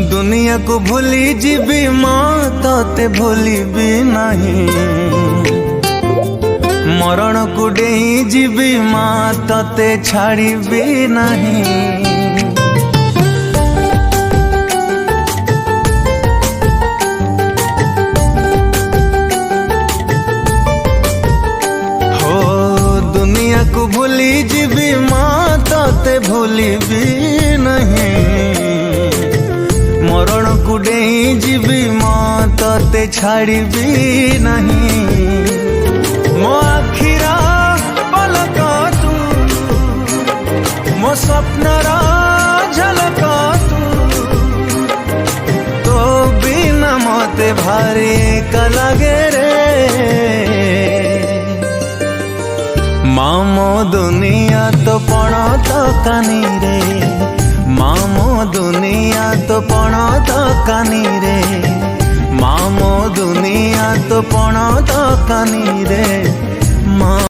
दुनिया को भूली जीवी माँ तोते भूली भी नहीं। मरण को डेई जीवी माँ तोते छाड़ी भी नहीं। दुनिया को भूली जीवी माँ तोते भूली भी नहीं। मरण को डेई जीवी माँ तोते छाड़ी भी नहीं। मो आखिरा पलक तू, मो स्वप्नर झलक तू, तो बिना मते भारी एका लागे रे। मामो दुनिया तो पण तो कानी रे, मामो दुनिया तो पण तो कानी रे, मामो दुनिया तो पण तो कानी रे।